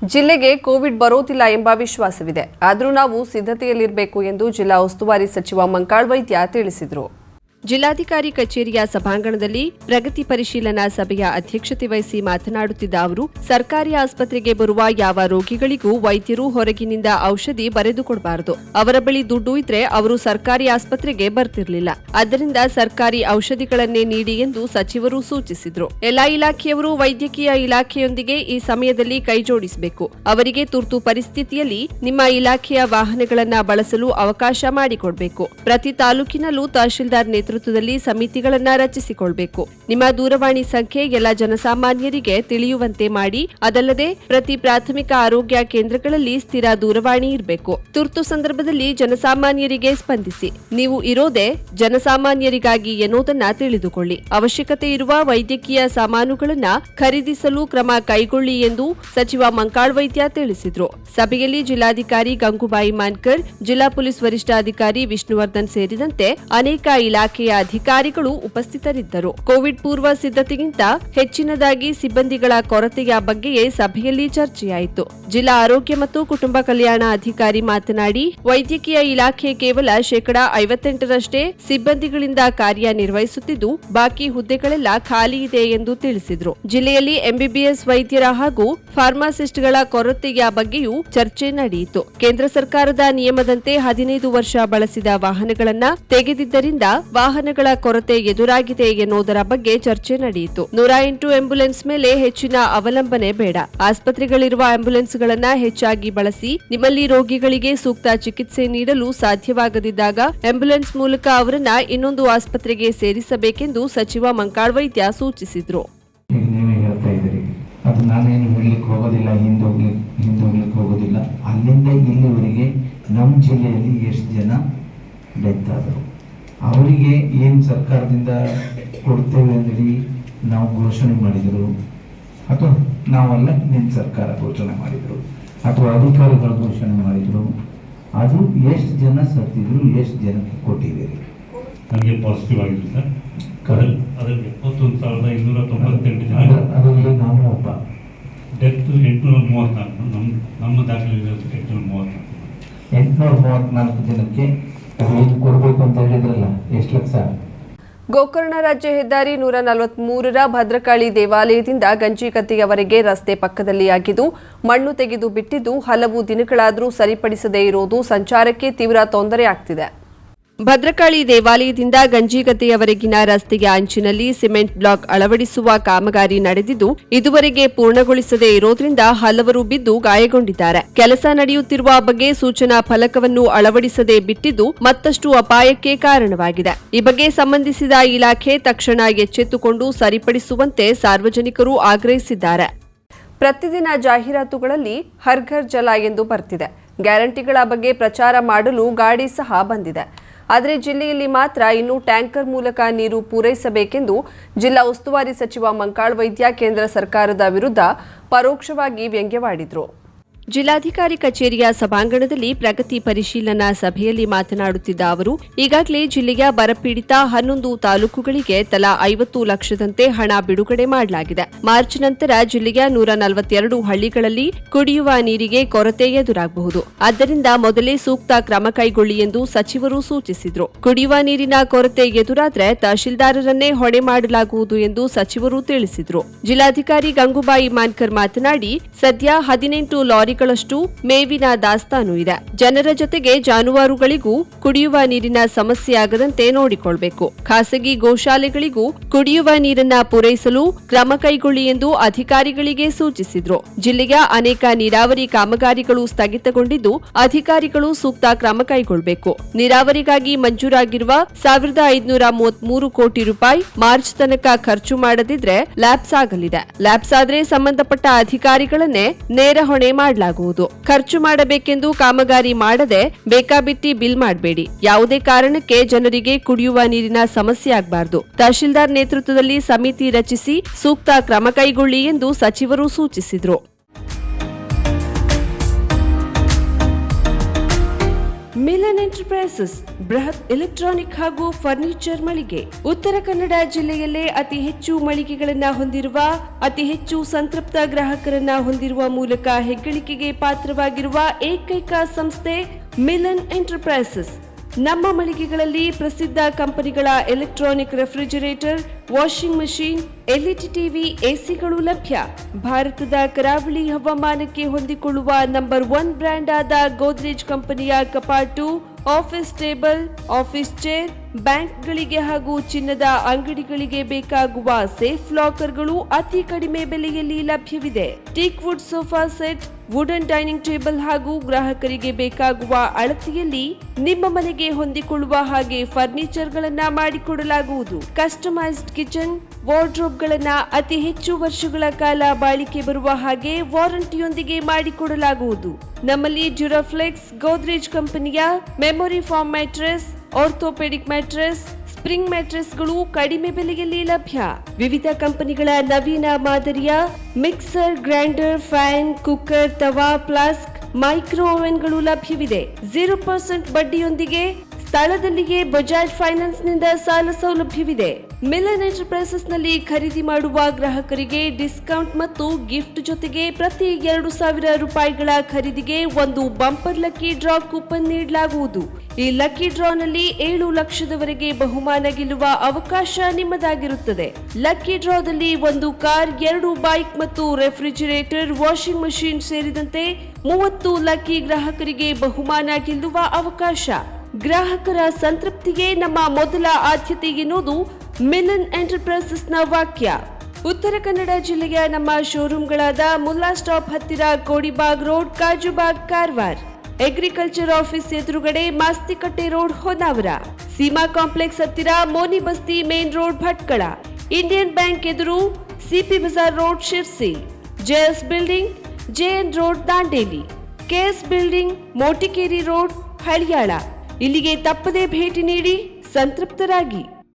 ಜಿಲ್ಲೆಗೆ ಕೋವಿಡ್ ಬರೋದಿಲ್ಲ ಎಂಬ ವಿಶ್ವಾಸವಿದೆ. ಆದರೂ ನಾವು ಸಿದ್ಧತೆಯಲ್ಲಿರಬೇಕು ಎಂದು ಜಿಲ್ಲಾ ಉಸ್ತುವಾರಿ ಸಚಿವ ಮಂಕಾಳ್ ವೈದ್ಯ ತಿಳಿಸಿದರು. ಜಿಲ್ಲಾಧಿಕಾರಿ ಕಚೇರಿಯ ಸಭಾಂಗಣದಲ್ಲಿ ಪ್ರಗತಿ ಪರಿಶೀಲನಾ ಸಭೆಯ ಅಧ್ಯಕ್ಷತೆ ವಹಿಸಿ ಮಾತನಾಡುತ್ತಿದ್ದ ಅವರು, ಸರ್ಕಾರಿ ಆಸ್ಪತ್ರೆಗೆ ಬರುವ ಯಾವ ರೋಗಿಗಳಿಗೂ ವೈದ್ಯರು ಹೊರಗಿನಿಂದ ಔಷಧಿ ಬರೆದುಕೊಡಬಾರದು. ಅವರ ಬಳಿ ದುಡ್ಡು ಇದ್ರೆ ಅವರು ಸರ್ಕಾರಿ ಆಸ್ಪತ್ರೆಗೆ ಬರ್ತಿರ್ಲಿಲ್ಲ. ಆದ್ದರಿಂದ ಸರ್ಕಾರಿ ಔಷಧಿಗಳನ್ನೇ ನೀಡಿ ಎಂದು ಸಚಿವರು ಸೂಚಿಸಿದರು. ಎಲ್ಲಾ ಇಲಾಖೆಯವರು ವೈದ್ಯಕೀಯ ಇಲಾಖೆಯೊಂದಿಗೆ ಈ ಸಮಯದಲ್ಲಿ ಕೈಜೋಡಿಸಬೇಕು. ಅವರಿಗೆ ತುರ್ತು ಪರಿಸ್ಥಿತಿಯಲ್ಲಿ ನಿಮ್ಮ ಇಲಾಖೆಯ ವಾಹನಗಳನ್ನ ಬಳಸಲು ಅವಕಾಶ ಮಾಡಿಕೊಡಬೇಕು. ಪ್ರತಿ ತಾಲೂಕಿನಲ್ಲೂ ತಹಶೀಲ್ದಾರ್ ನೇತೃತ್ವದಲ್ಲಿ ಸಮಿತಿಗಳನ್ನ ರಚಿಸಿಕೊಳ್ಳಬೇಕು. ನಿಮ್ಮ ದೂರವಾಣಿ ಸಂಖ್ಯೆ ಎಲ್ಲ ಜನಸಾಮಾನ್ಯರಿಗೆ ತಿಳಿಯುವಂತೆ ಮಾಡಿ. ಅದಲ್ಲದೆ ಪ್ರತಿ ಪ್ರಾಥಮಿಕ ಆರೋಗ್ಯ ಕೇಂದ್ರಗಳಲ್ಲಿ ಸ್ಥಿರ ದೂರವಾಣಿ ಇರಬೇಕು. ತುರ್ತು ಸಂದರ್ಭದಲ್ಲಿ ಜನಸಾಮಾನ್ಯರಿಗೆ ಸ್ಪಂದಿಸಿ. ನೀವು ಇರೋದೇ ಜನಸಾಮಾನ್ಯರಿಗಾಗಿ ಎನ್ನುವುದನ್ನ ತಿಳಿದುಕೊಳ್ಳಿ. ಅವಶ್ಯಕತೆ ಇರುವ ವೈದ್ಯಕೀಯ ಸಾಮಾನುಗಳನ್ನ ಖರೀದಿಸಲು ಕ್ರಮ ಕೈಗೊಳ್ಳಿ ಎಂದು ಸಚಿವ ಮಂಕಾಳ್ ವೈದ್ಯ ತಿಳಿಸಿದರು. ಸಭೆಯಲ್ಲಿ ಜಿಲ್ಲಾಧಿಕಾರಿ ಗಂಗೂಬಾಯಿ ಮಾನ್ಕರ್, ಜಿಲ್ಲಾ ಪೊಲೀಸ್ ವರಿಷ್ಠಾಧಿಕಾರಿ ವಿಷ್ಣುವರ್ಧನ್ ಸೇರಿದಂತೆ ಅನೇಕ ಇಲಾಖೆಯ ಅಧಿಕಾರಿಗಳು ಉಪಸ್ಥಿತರಿದ್ದರು. ಕೋವಿಡ್ ಪೂರ್ವ ಸಿದ್ಧತೆಗಿಂತ ಹೆಚ್ಚಿನದಾಗಿ ಸಿಬ್ಬಂದಿಗಳ ಕೊರತೆಯ ಬಗ್ಗೆಯೇ ಸಭೆಯಲ್ಲಿ ಚರ್ಚೆಯಾಯಿತು. ಜಿಲ್ಲಾ ಆರೋಗ್ಯ ಮತ್ತು ಕುಟುಂಬ ಕಲ್ಯಾಣ ಅಧಿಕಾರಿ ಮಾತನಾಡಿ, ವೈದ್ಯಕೀಯ ಇಲಾಖೆ ಕೇವಲ 58% ಸಿಬ್ಬಂದಿಗಳಿಂದ ಕಾರ್ಯನಿರ್ವಹಿಸುತ್ತಿದ್ದು, ಬಾಕಿ ಹುದ್ದೆಗಳೆಲ್ಲ ಖಾಲಿ ಇದೆ ಎಂದು ತಿಳಿಸಿದರು. ಜಿಲ್ಲೆಯಲ್ಲಿ ಎಂಬಿಬಿಎಸ್ ವೈದ್ಯರ ಹಾಗೂ ಫಾರ್ಮಾಸಿಸ್ಟ್ಗಳ ಕೊರತೆಯ ಬಗ್ಗೆಯೂ ಚರ್ಚೆ ನಡೆಯಿತು. ಕೇಂದ್ರ ಸರ್ಕಾರದ ನಿಯಮದಂತೆ 15 ವರ್ಷ ಬಳಸಿದ ವಾಹನಗಳನ್ನ ತೆಗೆದಿದ್ದರಿಂದ ವಾಹನಗಳ ಕೊರತೆ ಎದುರಾಗಿದೆ ಎನ್ನುವುದರ ಬಗ್ಗೆ ಚರ್ಚೆ ನಡೆಯಿತು. 108 ಆಂಬ್ಯುಲೆನ್ಸ್ ಮೇಲೆ ಹೆಚ್ಚಿನ ಅವಲಂಬನೆ ಬೇಡ. ಆಸ್ಪತ್ರೆಗಳಿರುವ ಆಂಬ್ಯುಲೆನ್ಸ್ಗಳನ್ನ ಹೆಚ್ಚಾಗಿ ಬಳಸಿ. ನಿಮ್ಮಲ್ಲಿ ರೋಗಿಗಳಿಗೆ ಸೂಕ್ತ ಚಿಕಿತ್ಸೆ ನೀಡಲು ಸಾಧ್ಯವಾಗದಿದ್ದಾಗ ಆಂಬ್ಯುಲೆನ್ಸ್ ಮೂಲಕ ಅವರನ್ನ ಇನ್ನೊಂದು ಆಸ್ಪತ್ರೆಗೆ ಸೇರಿಸಬೇಕೆಂದು ಸಚಿವ ಮಂಕಾಳ್ ವೈದ್ಯ ಸೂಚಿಸಿದರು. ಅದು ನಾನೇನು ಹೇಳಲಿಕ್ಕೆ ಹೋಗೋದಿಲ್ಲ, ಹಿಂದೋಗ್ಲಿಕ್ಕೆ ಹೋಗೋದಿಲ್ಲ. ಅಲ್ಲಿಂದ ಇಲ್ಲಿವರೆಗೆ ನಮ್ಮ ಜಿಲ್ಲೆಯಲ್ಲಿ ಎಷ್ಟು ಜನ ಡೆತ್ ಆದರು, ಅವರಿಗೆ ಏನು ಸರ್ಕಾರದಿಂದ ಕೊಡ್ತೇವೆ ಅಂದೇಳಿ ನಾವು ಘೋಷಣೆ ಮಾಡಿದರು, ಅಥವಾ ನಾವಲ್ಲ ನಿಮ್ಮ ಸರ್ಕಾರ ಘೋಷಣೆ ಮಾಡಿದರು, ಅಥವಾ ಅಧಿಕಾರಿಗಳು ಘೋಷಣೆ ಮಾಡಿದರು, ಅದು ಎಷ್ಟು ಜನ ಸತ್ತಿದ್ರು, ಎಷ್ಟು ಜನಕ್ಕೆ ಕೊಟ್ಟಿದ್ದೀರಿ? ನನಗೆ ಪಾಸಿಟಿವ್ ಆಗಿದೆ ಸರ್. ಅದರಲ್ಲಿ 71,298 ಜನ. ಅದರಲ್ಲಿ ನಾನು ಒಬ್ಬ. ಡೆತ್ 834. ನಮ್ಮ ದಾಖಲೆ 834. 834 ಜನಕ್ಕೆ ಏನು ಕೊಡಬೇಕು ಅಂತ ಹೇಳಿದ್ರಲ್ಲ, ಎಷ್ಟು ಲಕ್ಷ? ಗೋಕರ್ಣ ರಾಜ್ಯ ಹೆದ್ದಾರಿ 143ರ ಭದ್ರಕಾಳಿ ದೇವಾಲಯದಿಂದ ಗಂಜಿಗದ್ದೆಯವರೆಗೆ ರಸ್ತೆ ಪಕ್ಕದಲ್ಲಿ ಆಗಿದ್ದು, ಮಣ್ಣು ತೆಗೆದು ಬಿಟ್ಟಿದ್ದು ಹಲವು ದಿನಗಳಾದರೂ ಸರಿಪಡಿಸದೇ ಇರುವುದು ಸಂಚಾರಕ್ಕೆ ತೀವ್ರ ತೊಂದರೆ ಆಗ್ತಿದೆ. ಭದ್ರಕಾಳಿ ದೇವಾಲಯದಿಂದ ಗಂಜಿಗದ್ದೆಯವರೆಗಿನ ರಸ್ತೆಯ ಅಂಚಿನಲ್ಲಿ ಸಿಮೆಂಟ್ ಬ್ಲಾಕ್ ಅಳವಡಿಸುವ ಕಾಮಗಾರಿ ನಡೆದಿದ್ದು, ಇದುವರೆಗೆ ಪೂರ್ಣಗೊಳಿಸದೇ ಇರೋದ್ರಿಂದ ಹಲವರು ಬಿದ್ದು ಗಾಯಗೊಂಡಿದ್ದಾರೆ. ಕೆಲಸ ನಡೆಯುತ್ತಿರುವ ಬಗ್ಗೆ ಸೂಚನಾ ಫಲಕವನ್ನು ಅಳವಡಿಸದೆ ಬಿಟ್ಟಿದ್ದು ಮತ್ತಷ್ಟು ಅಪಾಯಕ್ಕೆ ಕಾರಣವಾಗಿದೆ. ಈ ಬಗ್ಗೆ ಸಂಬಂಧಿಸಿದ ಇಲಾಖೆ ತಕ್ಷಣ ಎಚ್ಚೆತ್ತುಕೊಂಡು ಸರಿಪಡಿಸುವಂತೆ ಸಾರ್ವಜನಿಕರು ಆಗ್ರಹಿಸಿದ್ದಾರೆ. ಪ್ರತಿದಿನ ಜಾಹೀರಾತುಗಳಲ್ಲಿ ಹರ್ ಘರ್ ಜಲ ಎಂದು ಬರ್ತಿದೆ. ಗ್ಯಾರಂಟಿಗಳ ಬಗ್ಗೆ ಪ್ರಚಾರ ಮಾಡಲು ಗಾಡಿ ಸಹ ಬಂದಿದೆ. ಆದರೆ ಜಿಲ್ಲೆಯಲ್ಲಿ ಮಾತ್ರ ಇನ್ನೂ ಟ್ಯಾಂಕರ್ ಮೂಲಕ ನೀರು ಪೂರೈಸಬೇಕೆಂದು ಜಿಲ್ಲಾ ಉಸ್ತುವಾರಿ ಸಚಿವ ಮಂಕಾಳ್ ವೈದ್ಯ ಕೇಂದ್ರ ಸರ್ಕಾರದ ವಿರುದ್ಧ ಪರೋಕ್ಷವಾಗಿ ವ್ಯಂಗ್ಯವಾಡಿದರು. ಜಿಲ್ಲಾಧಿಕಾರಿ ಕಚೇರಿಯ ಸಭಾಂಗಣದಲ್ಲಿ ಪ್ರಗತಿ ಪರಿಶೀಲನಾ ಸಭೆಯಲ್ಲಿ ಮಾತನಾಡುತ್ತಿದ್ದ ಅವರು, ಈಗಾಗಲೇ ಜಿಲ್ಲೆಯ ಬರಪೀಡಿತ 11 ತಾಲೂಕುಗಳಿಗೆ ತಲಾ 50 ಲಕ್ಷದಂತೆ ಹಣ ಬಿಡುಗಡೆ ಮಾಡಲಾಗಿದೆ. ಮಾರ್ಚ್ ನಂತರ ಜಿಲ್ಲೆಯ 142 ಹಳ್ಳಿಗಳಲ್ಲಿ ಕುಡಿಯುವ ನೀರಿಗೆ ಕೊರತೆ ಎದುರಾಗಬಹುದು. ಆದ್ದರಿಂದ ಮೊದಲೇ ಸೂಕ್ತ ಕ್ರಮ ಕೈಗೊಳ್ಳಿ ಎಂದು ಸಚಿವರು ಸೂಚಿಸಿದರು. ಕುಡಿಯುವ ನೀರಿನ ಕೊರತೆ ಎದುರಾದರೆ ತಹಶೀಲ್ದಾರರನ್ನೇ ಹೊಣೆ ಮಾಡಲಾಗುವುದು ಎಂದು ಸಚಿವರು ತಿಳಿಸಿದರು. ಜಿಲ್ಲಾಧಿಕಾರಿ ಗಂಗೂಬಾಯಿ ಮಾನ್ಕರ್ ಮಾತನಾಡಿ, ಸದ್ಯ 18 ಲಾರಿಗಳಷ್ಟು ಮೇವಿನ ದಾಸ್ತಾನು ಇದೆ. ಜನರ ಜೊತೆಗೆ ಜಾನುವಾರುಗಳಿಗೂ ಕುಡಿಯುವ ನೀರಿನ ಸಮಸ್ಯೆ ಆಗದಂತೆ ನೋಡಿಕೊಳ್ಳಬೇಕು. ಖಾಸಗಿ ಗೋಶಾಲೆಗಳಿಗೂ ಕುಡಿಯುವ ನೀರನ್ನ ಪೂರೈಸಲು ಕ್ರಮ ಕೈಗೊಳ್ಳಿ ಎಂದು ಅಧಿಕಾರಿಗಳಿಗೆ ಸೂಚಿಸಿದರು. ಜಿಲ್ಲೆಯ ಅನೇಕ ನೀರಾವರಿ ಕಾಮಗಾರಿಗಳು ಸ್ಥಗಿತಗೊಂಡಿದ್ದು, ಅಧಿಕಾರಿಗಳು ಸೂಕ್ತ ಕ್ರಮ ಕೈಗೊಳ್ಳಬೇಕು. ನೀರಾವರಿಗಾಗಿ ಮಂಜೂರಾಗಿರುವ 1,533 ಕೋಟಿ ರೂಪಾಯಿ ಮಾರ್ಚ್ ತನಕ ಖರ್ಚು ಮಾಡದಿದ್ರೆ ಲ್ಯಾಪ್ಸ್ ಆಗಲಿದೆ. ಲ್ಯಾಪ್ಸ್ ಆದ್ರೆ ಸಂಬಂಧಪಟ್ಟ ಅಧಿಕಾರಿಗಳನ್ನೇ ನೇರ ಹೊಣೆ ಮಾಡಲಾಗುವುದು. ಖರ್ಚು ಮಾಡಬೇಕೆಂದು ಕಾಮಗಾರಿ ಮಾಡದೆ ಬೇಕಾಬಿಟ್ಟಿ ಬಿಲ್ ಮಾಡಬೇಡಿ. ಯಾವುದೇ ಕಾರಣಕ್ಕೆ ಜನರಿಗೆ ಕುಡಿಯುವ ನೀರಿನ ಸಮಸ್ಯೆ ಆಗಬಾರದು. ತಹಶೀಲ್ದಾರ್ ನೇತೃತ್ವದಲ್ಲಿ ಸಮಿತಿ ರಚಿಸಿ ಸೂಕ್ತ ಕ್ರಮ ಕೈಗೊಳ್ಳಿ ಎಂದು ಸಚಿವರು ಸೂಚಿಸಿದರು. ಮಿಲನ ಮಿಲನ್ ಎಂಟರ್ಪ್ರೈಸಸ್ ಬೃಹತ್ ಎಲೆಕ್ಟ್ರಾನಿಕ್ ಹಾಗೂ ಫರ್ನಿಚರ್ ಮಳಿಗೆ. ಉತ್ತರ ಕನ್ನಡ ಜಿಲ್ಲೆಯಲ್ಲೇ ಅತಿ ಹೆಚ್ಚು ಮಳಿಗೆಗಳನ್ನ ಹೊಂದಿರುವ, ಅತಿ ಹೆಚ್ಚು ಸಂತೃಪ್ತ ಗ್ರಾಹಕರನ್ನ ಹೊಂದಿರುವ ಮೂಲಕ ಹೆಗ್ಗಳಿಕೆಗೆ ಪಾತ್ರವಾಗಿರುವ ಏಕೈಕ ಸಂಸ್ಥೆ ಮಿಲನ್ ಎಂಟರ್ಪ್ರೈಸಸ್. ನಮ್ಮ ಮಳಿಗೆಗಳಲ್ಲಿ ಪ್ರಸಿದ್ಧ ಕಂಪನಿಗಳ electronic refrigerator, washing machine, LED TV, ಎಸಿಗಳು ಲಭ್ಯ. ಭಾರತದ ಕರಾವಳಿ ಹವಾಮಾನಕ್ಕೆ ಹೊಂದಿಕೊಳ್ಳುವ ನಂಬರ್ 1 ಬ್ರ್ಯಾಂಡ್ ಆದ ಗೋದ್ರೇಜ್ ಕಂಪನಿಯ ಕಪಾಟು, ಆಫೀಸ್ ಟೇಬಲ್, ಆಫೀಸ್ ಚೇರ್, ಬ್ಯಾಂಕ್ಗಳಿಗೆ ಹಾಗೂ ಚಿನ್ನದ ಅಂಗಡಿಗಳಿಗೆ ಬೇಕಾಗುವ ಸೇಫ್ ಲಾಕರ್ಗಳು ಅತಿ ಕಡಿಮೆ ಬೆಲೆಯಲ್ಲಿ ಲಭ್ಯವಿದೆ. Teak wood sofa set, wooden dining table ಹಾಗೂ ಗ್ರಾಹಕರಿಗೆ ಬೇಕಾಗುವ ಅಳತೆಯಲ್ಲಿ ನಿಮ್ಮ ಮನೆಗೆ ಹೊಂದಿಕೊಳ್ಳುವ ಹಾಗೆ ಫರ್ನಿಚರ್ಗಳನ್ನ ಮಾಡಿಕೊಡಲಾಗುವುದು. ಕಸ್ಟಮೈಸ್ಡ್ ಕಿಚನ್, ವಾರ್ಡ್ರೋಬ್ಗಳನ್ನ ಅತಿ ಹೆಚ್ಚು ವರ್ಷಗಳ ಕಾಲ ಬಾಳಿಕೆ ಬರುವ ಹಾಗೆ ವಾರಂಟಿಯೊಂದಿಗೆ ಮಾಡಿಕೊಡಲಾಗುವುದು. ನಮ್ಮಲ್ಲಿ ಡ್ಯೂರಾಫ್ಲೆಕ್ಸ್, ಗೋದ್ರೇಜ್ ಕಂಪನಿಯ memory foam mattress, orthopaedic mattress, spring ಮ್ಯಾಟ್ರೆಸ್ಗಳು ಕಡಿಮೆ ಬೆಲೆಯಲ್ಲಿ ಲಭ್ಯ. ವಿವಿಧ ಕಂಪನಿಗಳ ನವೀನ ಮಾದರಿಯ ಮಿಕ್ಸರ್, ಗ್ರೈಂಡರ್, ಫ್ಯಾನ್, ಕುಕ್ಕರ್, ತವಾ, ಫ್ಲಾಸ್ಕ್, ಮೈಕ್ರೋ ಓವೆನ್ಗಳು ಲಭ್ಯವಿದೆ. 0% ಬಡ್ಡಿಯೊಂದಿಗೆ ಸ್ಥಳದಲ್ಲಿಯೇ ಬಜಾಜ್ ಫೈನಾನ್ಸ್ ನಿಂದ ಸಾಲ ಸೌಲಭ್ಯವಿದೆ. ಮಿಲನ್ ಎಂಟರ್ಪ್ರೈಸಸ್ ನಲ್ಲಿ ಖರೀದಿ ಮಾಡುವ ಗ್ರಾಹಕರಿಗೆ ಡಿಸ್ಕೌಂಟ್ ಮತ್ತು ಗಿಫ್ಟ್ ಜೊತೆಗೆ ಪ್ರತಿ 2,000 ರೂಪಾಯಿಗಳ ಖರೀದಿಗೆ ಒಂದು ಬಂಪರ್ ಲಕ್ಕಿ ಡ್ರಾ ಕೂಪನ್ ನೀಡಲಾಗುವುದು. ಈ ಲಕ್ಕಿ ಡ್ರಾನಲ್ಲಿ 7 ಲಕ್ಷದವರೆಗೆ ಬಹುಮಾನ ಗೆಲ್ಲುವ ಅವಕಾಶ ನಿಮ್ಮದಾಗಿರುತ್ತದೆ. ಲಕ್ಕಿ ಡ್ರಾದಲ್ಲಿ 1 ಕಾರ್, 2 ಬೈಕ್ ಮತ್ತು ರೆಫ್ರಿಜರೇಟರ್, ವಾಷಿಂಗ್ ಮಷೀನ್ ಸೇರಿದಂತೆ 30 ಲಕ್ಕಿ ಗ್ರಾಹಕರಿಗೆ ಬಹುಮಾನ ಗೆಲ್ಲುವ ಅವಕಾಶ. ಗ್ರಾಹಕರ ಸಂತೃಪ್ತಿಗೆ ನಮ್ಮ ಮೊದಲ ಆದ್ಯತೆ ಎನ್ನುವುದು ಮಿಲನ್ ಎಂಟರ್ಪ್ರೈಸಸ್ನ ವಾಕ್ಯ. ಉತ್ತರ ಕನ್ನಡ ಜಿಲ್ಲೆಯ ನಮ್ಮ ಶೋರೂಮ್ಗಳಾದ ಮುಲ್ಲಾ ಸ್ಟಾಪ್ ಹತ್ತಿರ Kodibag road, Kajubag, Karwar, agriculture office ಎದುರುಗಡೆ ಮಾಸ್ತಿಕಟ್ಟೆ ರೋಡ್, ಹೊನ್ನಾವರ, ಸೀಮಾ ಕಾಂಪ್ಲೆಕ್ಸ್ ಹತ್ತಿರ Moni Basti main road, Bhatkal, Indian bank ಎದುರು CP Bazar road, Sirsi, JS building, JN road, Dandeli, KS building, Motikeri road, Haliyal. ಇಲ್ಲಿಗೆ ತಪ್ಪದೇ ಭೇಟಿ ನೀಡಿ ಸಂತೃಪ್ತರಾಗಿ.